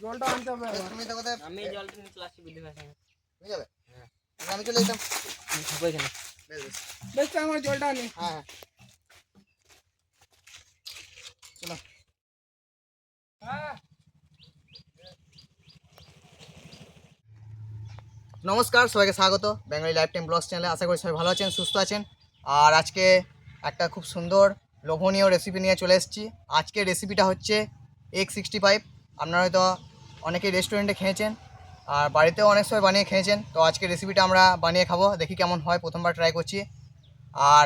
জলটা আনতে হবে তুমি তো কোথায় আমি জলটা নিয়ে চলে আসছি বুঝতে পারছি তুমি যাবে হ্যাঁ আমি চলে যেতাম থাকো এখানে বেশ আমার জলটা আনি হ্যাঁ চলো হ্যাঁ নমস্কার সবাইকে স্বাগত বেঙ্গলি লাইফ টাইম ব্লগস চ্যানেলে। আশা করি সবাই ভালো আছেন, সুস্থ আছেন। আর আজকে একটা খুব সুন্দর লোভনীয় রেসিপি নিয়ে চলে এসেছি। আজকের রেসিপিটা হচ্ছে এগ 65। আপনারা হয়তো অনেকেই রেস্টুরেন্টে খেয়েছেন আর বাড়িতেও অনেক সময় বানিয়ে খেয়েছেন। তো আজকের রেসিপিটা আমরা বানিয়ে খাবো, দেখি কেমন হয়। প্রথমবার ট্রাই করছি। আর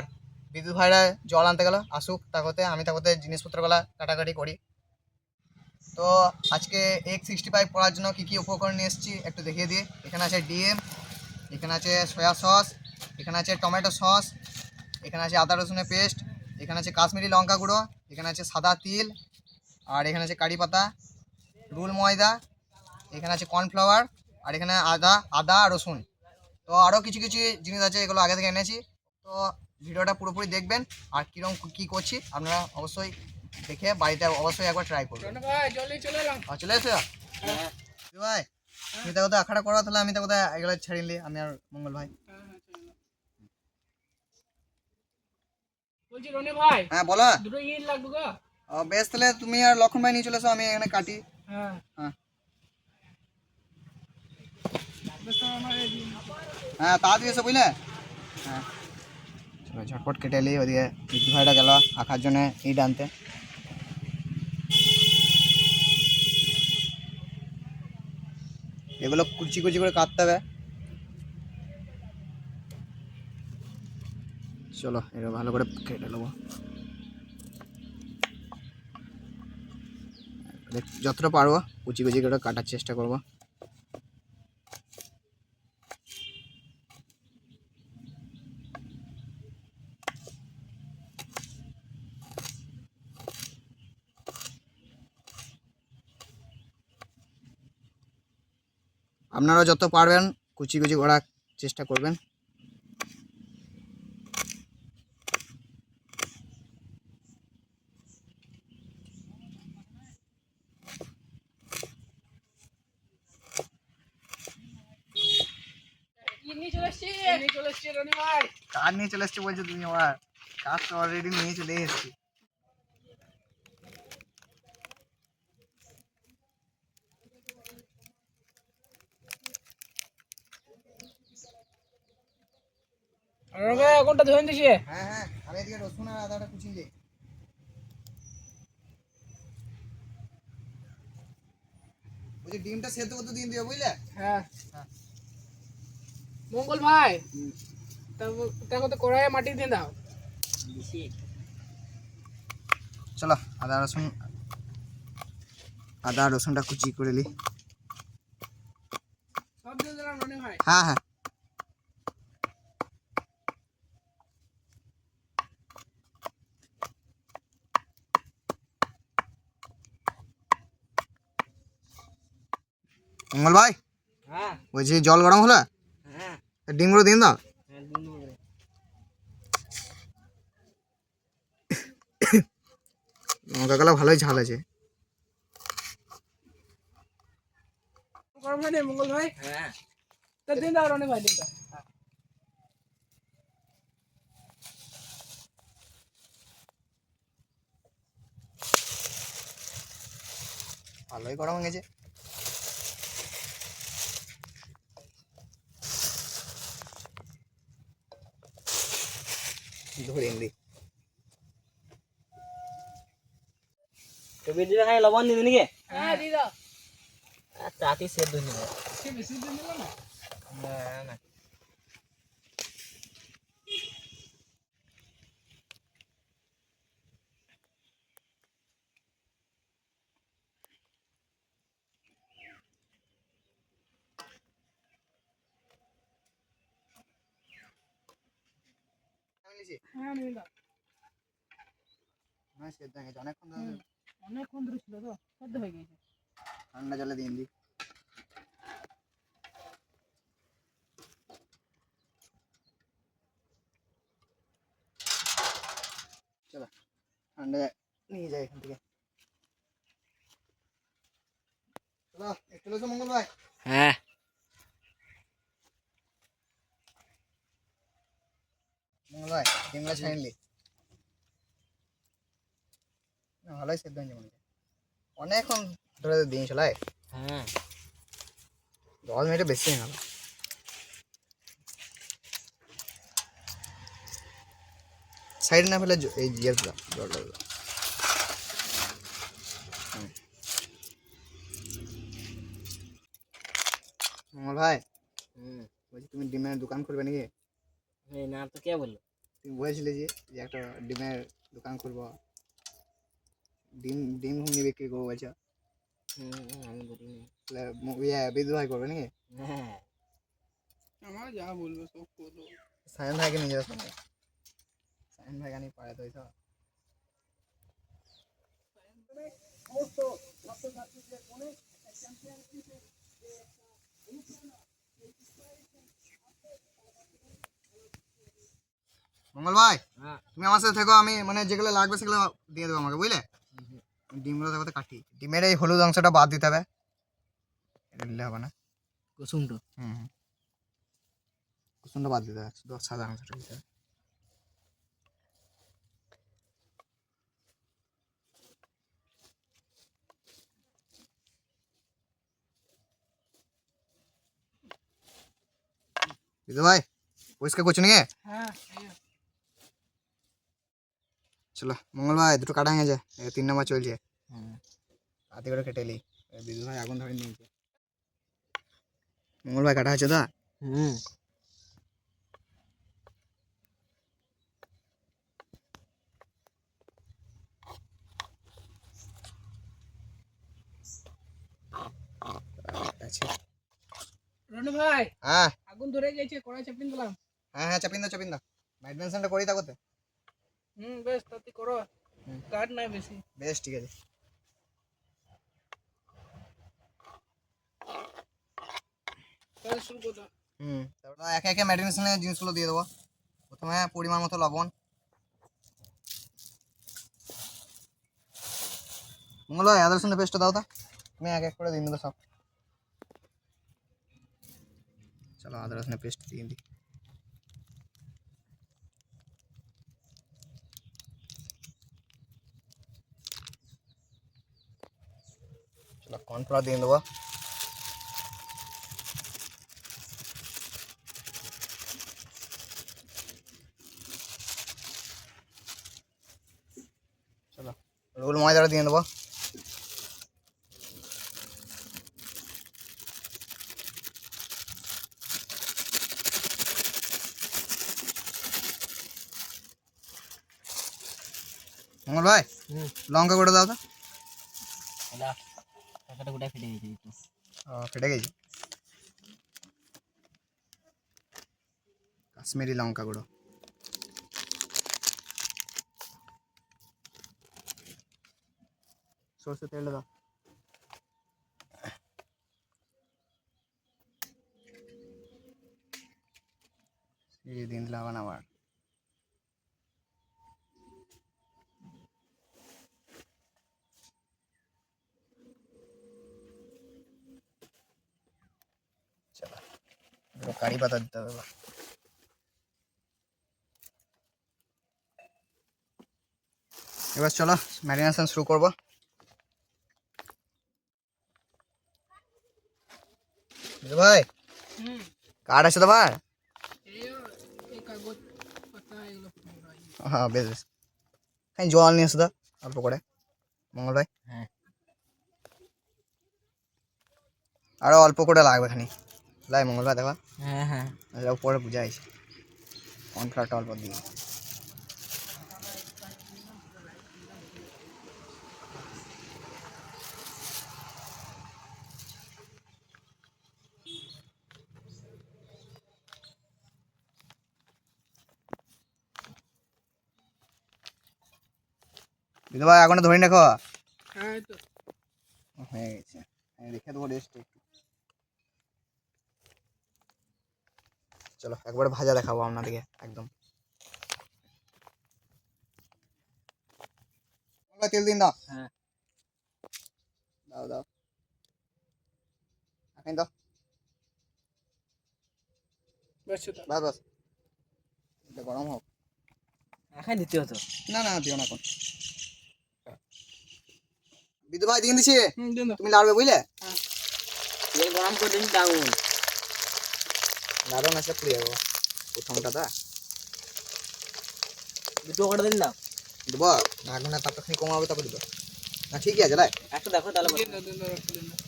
বিদ্যুৎ ভাইরা জল আনতে গেল, আসুক, তাকতে আমি তাকতে জিনিসপত্রগুলো কাটাকাটি করি। তো আজকে এগ 65 করার জন্য কী কী উপকরণ নিয়ে এসেছি একটু দেখিয়ে দিই। এখানে আছে ডিম, এখানে আছে সয়া সস, এখানে আছে টমেটো সস, এখানে আছে আদা রসুনের পেস্ট, এখানে আছে কাশ্মীরি লঙ্কা গুঁড়ো, এখানে আছে সাদা তিল, আর এখানে আছে কারি পাতা, রুল ময়দা, এখানে আছে কর্নফ্লাওয়ার, আর এখানে আদা রসুন। তো আরও কিছু কিছু জিনিস আছে, এগুলো আগে থেকে এনেছি। তো ভিডিওটা পুরোপুরি দেখবেন আর কীরকম কী করছি আপনারা অবশ্যই দেখে বাড়িতে অবশ্যই একবার ট্রাই করবেন। চলে এসো ভাই, তুমি তো কোথাও আখাড়া করা, তাহলে আমি তো কোথায় এগুলো ছাড়িয়ে নিই, আমি আর মঙ্গল ভাই। বলছি রনি ভাই, হ্যাঁ বলো। দুটো ইট লাগবে গো। বেশ, তাহলে তুমি আর লক্ষণ ভাই নিয়ে চলে এসো, আমি এখানে কাটি। হ্যাঁ হ্যাঁ হ্যাঁ তাড়াতাড়ি এসো বুঝলে। হ্যাঁ চলো ঝটপট কেটে নিই। ওদিকে বিদ্যুৎ ভাইটা গেল আঁকার জন্য ইট আনতে। এগুলো কুচি কুচি করে কাটতে হবে। চলো এটা ভালো করে কেটে নেবো, যতটা পারবো কুচি কুচি করে কাটার চেষ্টা করব। আপনারা যত পারবেন কুচি কুচি করার চেষ্টা করবেন। কার নিয়ে চলে এসছি বলছো তুমি? আমার কাজ তো অলরেডি নিয়ে চলে এসেছি। কোনটা ধরে দিছি? হ্যাঁ হ্যাঁ, আমি এদিকে রসুন আর আদাটা কুচিয়ে দিই। বলছি ডিমটা সেদ্ধ করতে দিয়ে দিও বুঝলে। হ্যাঁ মঙ্গল ভাই, তাকে তো কড়াইয়ে মাটি দিয়ে দাও। চলো আদা রসুনটা কুচি করে নিই। সব দিয়ে দিলাম রনি ভাই। হ্যাঁ হ্যাঁ মঙ্গল ভাই, হ্যাঁ বলছি জল গরম হলো, হ্যাঁ ডিমগুলো দিন দাও। লঙ্কা গুলো ভালোই ঝাল আছে। গরম হয়নি মঙ্গল ভাই? হ্যাঁ তো দিন দাও রনি ভাই, দিন দাও। ভালোই গরম হয়ে গেছে। ধরে দিই। তো বিদ্যুৎ খাই লবণ দিবি নাকি? হ্যাঁ দি দাও। তাঁতি সেদ্ধ হয়ে যাবে। সে বেশি দিন দিল না। না না হ্যাঁ নিয়ে দাও। না সেদ্ধ হয়ে গেছে অনেকক্ষণ ধরে অনেকক্ষণ ধরে ছিল তো সেদ্ধ হয়ে গেছে। ঠান্ডা জলে দিয়ে দিই। চলো ঠান্ডা নিয়ে যাই এখান থেকে। চলো একটু এসো মঙ্গল ভাই। হ্যাঁ মঙ্গল ভাই ডিমগুলো ছাড়িয়ে নিলি? ভালোই সেদ্ধ হয়েছে মনে হচ্ছে। অনেকক্ষণ ধরে দিয়েছিল লাই। হ্যাঁ 10 মিনিটে বেশি হয়ে গেল। সাইড না ফেলে এই জলটা জলটা দাও। মঙ্গল ভাই বলছি তুমি ডিমের দোকান করবে নাকি? এই না তো কে বললো? তুমি বলেছিলে যে একটা ডিমের দোকান করবো, ডিম ডিম ঘুগনি বিক্রি করবো বলছো। আমি বলিনি। বিদু ভাই করবে নাকি? হ্যাঁ আমার যা বলবে সব করবো। সায়ন ভাইকে নিয়ে যাওয়ার সঙ্গে সায়ন ভাই গানি পারে তো এইসব। মঙ্গল ভাই হ্যাঁ তুমি আমার সাথে থেকো, আমি মানে যেগুলো লাগবে সেগুলো দিয়ে দেবো আমাকে, বুঝলে? ডিমগুলো দেখো তো কাটি। ডিমের এই হলুদ অংশটা বাদ দিতে হবে, এটা নিলে হবে না। কুসুমটো হুম কুসুমটা বাদ দিতে হবে, শুধু সাদা অংশটা দিতে হবে। বিদু ভাই পরিষ্কার করছো নাকি? হ্যাঁ চলো মঙ্গল ভাই দুটো কাটা হয়ে গেছে, 3 নম্বর চলছে। হ্যাঁ হাতে করে কেটে এলি, বিদু ভাই আগুন ধরে নিয়েছে। মঙ্গল ভাই কাটা হয়েছে তো? হুম আছে। রনি ভাই হ্যাঁ আগুন ধরে গেছে, কড়াই চাপিয়ে দিলাম। হ্যাঁ হ্যাঁ চাপিন দাও চাপিন দাও। মেনটেন্সটা করি থাকোতে। বেশ তাতে করো, হুম। কাট নাই বেশি। বেশ ঠিক আছে। তাহলে শুরু করো। তারপর একে একে ম্যারিনেশনের জিনিসগুলো দিয়ে দেবো। প্রথমে পরিমাণ মতো লবণ। মঙ্গল ভাই আদা রসুনের পেস্টটা দাও তো, তুমি এক এক করে দিয়ে দেবো সব। চলো আদা রসুনের পেস্ট দিয়ে দিই। চলো কর্নফ্লাওয়ার দিয়ে দেবো। চলো রোল ময়দাটা দিয়ে দেবো। মঙ্গল ভাই লঙ্কা করে দাও তো। এটা টাকাটা গোটা ফেটে গেছে একটু। ফেটে গেছে। কাশ্মীরি লঙ্কা গুঁড়ো। সরষে তেল দাও। এই দিন লাগান আবার। চলো দুটো কারি পাতা দিতে হবে এবার। এবার চলো ম্যারিনেশন শুরু করবো। ভাই কার্ড আছে তোমার? এই কাগজ পাতা এগুলো পুরাই। হ্যাঁ বেশ বেশ। হ্যাঁ জল নিয়ে এসো তো অল্প করে মঙ্গল ভাই। হ্যাঁ আরো অল্প করে লাগবে খানি লাই মঙ্গল ভাই দেখো। হ্যাঁ হ্যাঁ উপরে বুঝাইছে কর্নফ্লাওয়ারটা অল্প দিয়ে। দিদু ভাই এখন ধরে রাখো। হ্যাঁ এই তো হয়ে গেছে, আমি রেখে দেবো রেস্ট একটু। চলো একবার ভাজা দেখাবো আপনাদেরকে একদম। তেল দিন দাও। হ্যাঁ দাও দাও এখন দাও। বেশ তো বাস বাস, এটা গরম হোক। এখন দিতে হতো। না না দিও না এখন। বিদু ভাই দিয়ে দিছি, দিন দাও তুমি লাড়বে বুঝলে। তেল গরম করে দিন ডাউন। লাড়ো না সে পুড়ে যাবো প্রথমটা দা। দুটো করে দিন দাও। দেবো এখন না, তারপর কমাবে তারপর দেবো না। ঠিকই আছে লাই। একটু দেখো তাহলে দিন দাও একটু দিন দাও।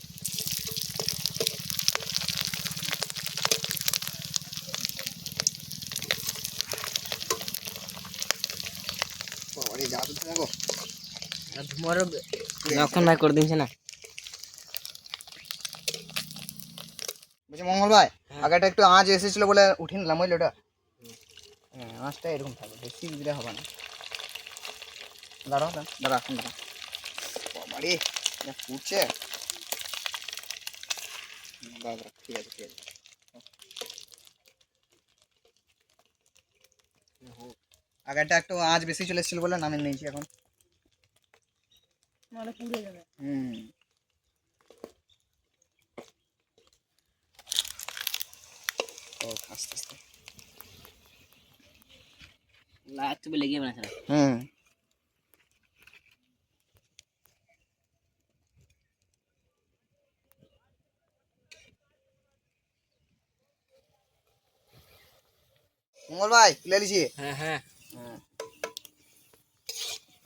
বাবারে যা তো থাকো। তোমারও যখন ভাই করে দিনছে না। বলছি মঙ্গল ভাই, হ্যাঁ। আগেটা একটু আঁচ এসেছিল বলে উঠে নিলাম বুঝলো ওটা। হ্যাঁ আঁচটা এরকম থাকবে, বেশি দিলে হবে না। দাঁড়াও দাঁড়া এখন দাঁড়া। বাবারে যা ফুটছে। দাঁড়া ঠিক আছে ঠিক আছে। আগেরটা একটু আঁচ বেশি চলে এসেছিল বলে নামিয়ে নিয়েছি এখন। নাহলে পুড়ে যাবে। ও আস্তে আস্তে। লাইট তো লেগে বানাছে না। মঙ্গল ভাই তুলে নিছি। হ্যাঁ হ্যাঁ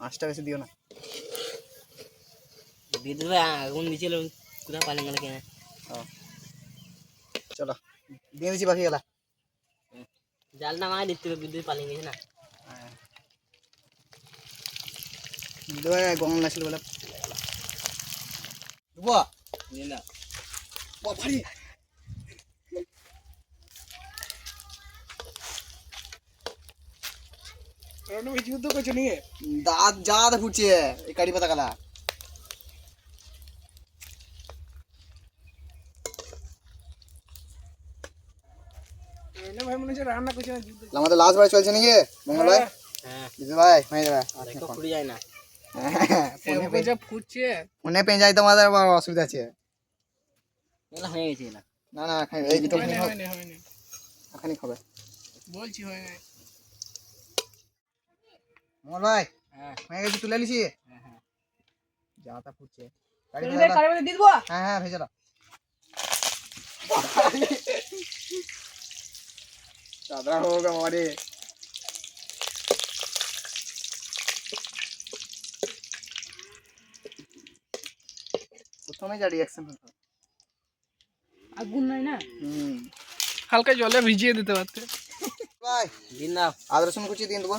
আঁচটা বেশি দিও না। বিদ্যুৎ ভাই আগুন দিছিল কোথায় পানি গেল কেন? চলো দিয়ে দিচ্ছি বাকি গেলা। জাল না মাই দিতে হবে, বিদ্যুৎ পালিয়ে গেছে না। গরম লাগছিল বলে দেবো। নিয়ে নাও। বাবারে কারণ ওই যুদ্ধ করছো নিয়ে দাঁত যা ফুটছে এই কারি পাতা কালা। এনে ভাই মনে হচ্ছে রান্না করছে না যুদ্ধ। আমাদের লাস্ট বার চলছে নাকি মঙ্গল ভাই? হ্যাঁ বিজু ভাই হয়ে যাবে। দেখো ফুটে যায় না। ওকে যা ফুটছে ফোনে পেয়ে যাই তোমাদের আবার অসুবিধা আছে। এগুলো হয়ে গেছে না। না না এই দুটো হয়নি হোক, হয়নি হয়নি এখানেই খাবে। বলছি হয় না। মঙ্গল ভাই হ্যাঁ হয়ে গেছে, তুলে নিছি। হ্যাঁ হ্যাঁ যা তা ফুটছে। কারে দিয়ে দেবো। হ্যাঁ হ্যাঁ ভেজে দাও। দাদা হোক আমারে। প্রথমে যা রিয়াকশন হতো। আগুন নাই না। হালকা জলে ভিজিয়ে দিতে পারতে। ভাই দিন দাও। আদা রসুন কুচি দিয়ে দেবো।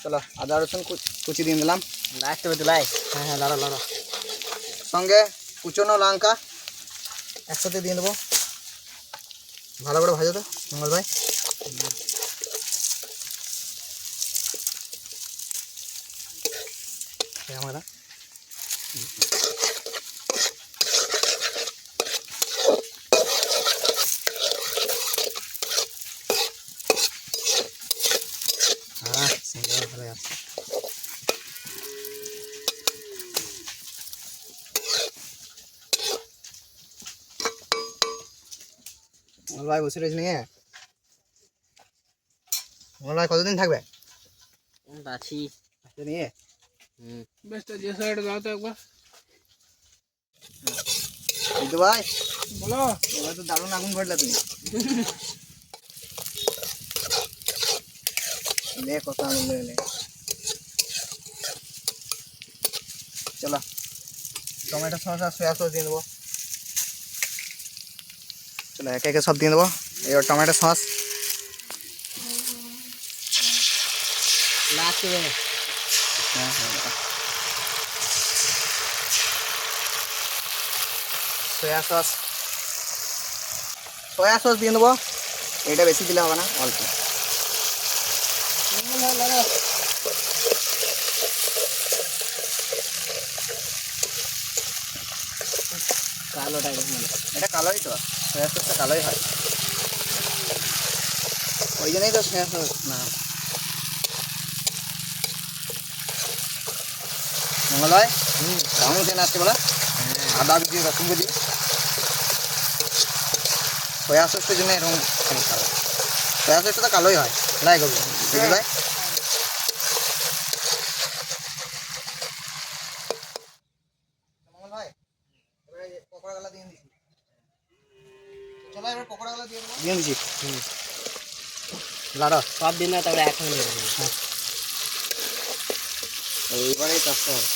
চলো আদা রসুন কুচি দিয়ে দিলাম, লাস্ট হবে তুলাই। হ্যাঁ হ্যাঁ দাঁড়া দাঁড়া। সঙ্গে কুচনো লঙ্কা একসাথে দিয়ে দেবো। ভালো করে ভাজো তো মঙ্গল ভাই। আমরা ভালো আছে। মঙ্গল ভাই বসে রয়েছে নিয়ে। মঙ্গল ভাই কতদিন থাকবে আছি নিয়ে? বেশ তো যে সাইড দাও তো একবার। বিদ্যু ভাই বলো এবার তো দারুণ আগুন ঘটলে তুমি। লে কত আগুন লে। চলো টমেটো সস আর সয়া সস দিয়ে দেবো। চলো একে একে সব দিয়ে দেবো। এবার টমেটো সস, লাস্ট হবে। হ্যাঁ হ্যাঁ সয়া সস, সয়া সস দিয়ে দেবো। এটা বেশি দিলে হবে না, অল্প। কালো টাইপের মানে এটা কালোই তো, সয়া সসটা কালোই হয়, ওই জন্যই তো সয়া সস না। মঙ্গল ভাই দারুণ ট্রেন আসছে বলা, আদা দিয়ে রসুন দিয়ে সয়া সসটার জন্য এরকম কালো, সয়া সসটা তো কালোই হয়, লাই করবো বুঝলি ভাই। মঙ্গল ভাই এবারে পকোড়াগুলো দিয়ে দিচ্ছি, চলো এবার পকোড়াগুলো দিয়ে দেবো, দিয়ে দিচ্ছি লাড়া সব দিন না, তারপরে এখন এইবারেই চাষতে হবে।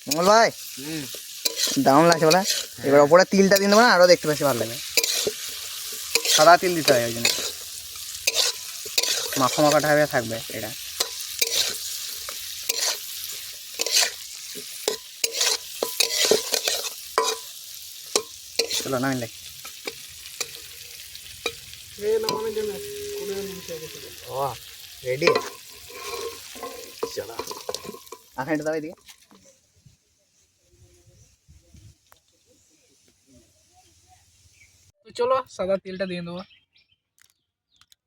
মঙ্গল ভাই দারুণ লাগছে বলে, এবার ওপরে তিলটা দিয়ে দেবো না, আরও দেখতে পাচ্ছি ভালো লাগে, সাদা তিল দিতে হয় ওই জন্য, মাখো মাখা টাইপের থাকবে এটা। চলো নামিন দেখ, এই নামানোর জন্য 15 মিনিট হয়ে গেছে। ও রেডি, চলো এখন এটা দাও এদিকে। তো চলো সাদা তেলটা দিয়ে দেবো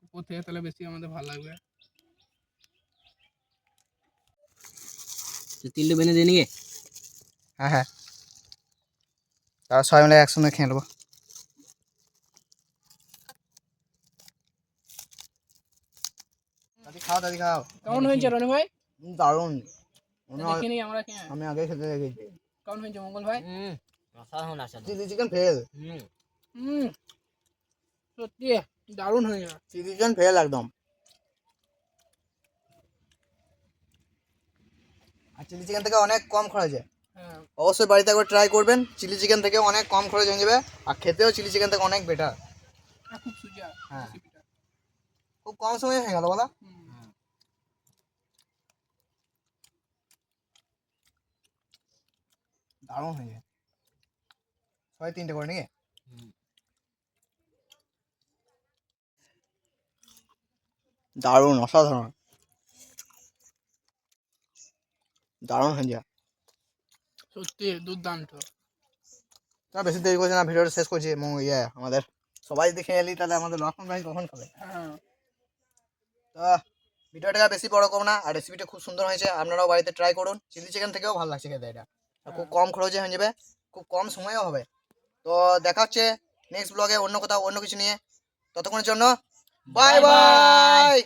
উপর থেকে, তাহলে বেশি আমাদের ভালো লাগবে। তিলটা বেঁধে দিয়ে নিয়ে হ্যাঁ হ্যাঁ, তারা সবাই মিলে একসঙ্গে খেয়ে নেবো। দাদি খাও, দাদি খাও। কেমন হয়েছে রনি ভাই? দারুণ, দেখে নিই আমরা খেয়ে, আমি আগে খেতে দেখেছি। কেমন হয়েছে মঙ্গল ভাই? অসাধারণ আছে। চিলি চিকেন ফেল, সত্যি দারুণ হয়ে গেল। চিলি চিকেন ফেল একদম। আর চিলি চিকেন থেকে অনেক কম খরচে, হ্যাঁ অবশ্যই বাড়িতে একবার ট্রাই করবেন, চিলি চিকেন থেকে অনেক কম খরচ হয়ে যাবে, আর খেতেও চিলি চিকেন থেকে অনেক বেটার। খুব সুজা হ্যাঁ। রেসিপিটা। খুব কম সময়ে হয়ে গেল বলা, দারুণ হয়ে যায়। সবাই 3টে করে নাকি? দারুণ, অসাধারণ, দারুণ হয়ে যায়। সত্যি দুর্দান্ত। তা বেশি দেরি করছে না, ভিডিওটা শেষ করছি। এবং আমাদের সবাই দেখে এলি, তাহলে আমাদের লক্ষণ ভাই কখন খাবে? হ্যাঁ তো ভিডিওটাকে বেশি বড় করবো না, আর রেসিপিটা খুব সুন্দর হয়েছে, আপনারাও বাড়িতে ট্রাই করুন। চিলি চিকেন থেকেও ভালো লাগছে খেতে এটা, আর খুব কম খরচে হয়ে যাবে, খুব কম সময়েও হবে। তো দেখা হচ্ছে নেক্সট ব্লগে অন্য কোথাও অন্য কিছু নিয়ে, ততক্ষণের জন্য বাই বাই।